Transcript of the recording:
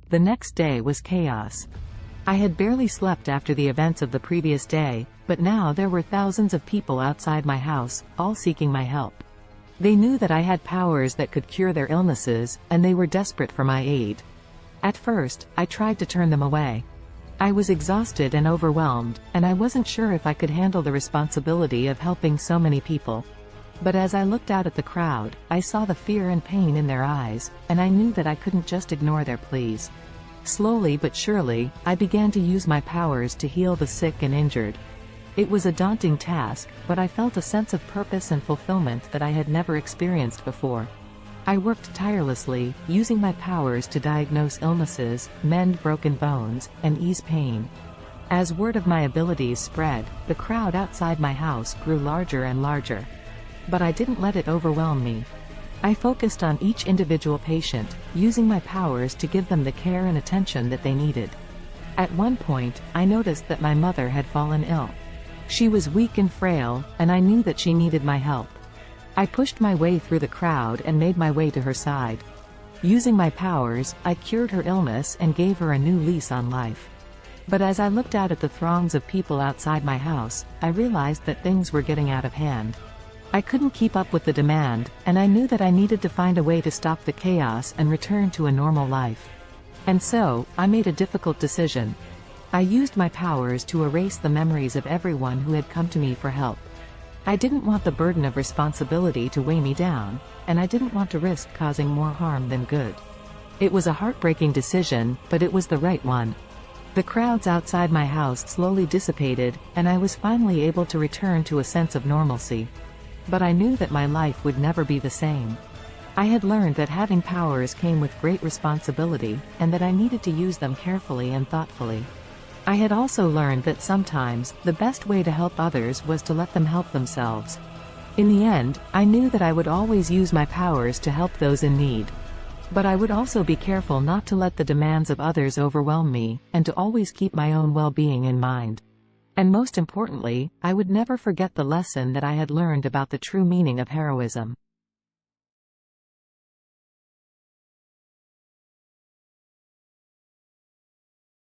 The next day was chaos. I had barely slept after the events of the previous day, but now there were thousands of people outside my house, all seeking my help. They knew that I had powers that could cure their illnesses, and they were desperate for my aid. At first, I tried to turn them away. I was exhausted and overwhelmed, and I wasn't sure if I could handle the responsibility of helping so many people. But as I looked out at the crowd, I saw the fear and pain in their eyes, and I knew that I couldn't just ignore their pleas. Slowly but surely, I began to use my powers to heal the sick and injured. It was a daunting task, but I felt a sense of purpose and fulfillment that I had never experienced before. I worked tirelessly, using my powers to diagnose illnesses, mend broken bones, and ease pain. As word of my abilities spread, the crowd outside my house grew larger and larger. But I didn't let it overwhelm me. I focused on each individual patient, using my powers to give them the care and attention that they needed. At one point, I noticed that my mother had fallen ill. She was weak and frail, and I knew that she needed my help. I pushed my way through the crowd and made my way to her side. Using my powers, I cured her illness and gave her a new lease on life. But as I looked out at the throngs of people outside my house, I realized that things were getting out of hand. I couldn't keep up with the demand, and I knew that I needed to find a way to stop the chaos and return to a normal life. And so, I made a difficult decision. I used my powers to erase the memories of everyone who had come to me for help. I didn't want the burden of responsibility to weigh me down, and I didn't want to risk causing more harm than good. It was a heartbreaking decision, but it was the right one. The crowds outside my house slowly dissipated, and I was finally able to return to a sense of normalcy. But I knew that my life would never be the same. I had learned that having powers came with great responsibility, and that I needed to use them carefully and thoughtfully. I had also learned that sometimes, the best way to help others was to let them help themselves. In the end, I knew that I would always use my powers to help those in need. But I would also be careful not to let the demands of others overwhelm me, and to always keep my own well-being in mind. And most importantly, I would never forget the lesson that I had learned about the true meaning of heroism.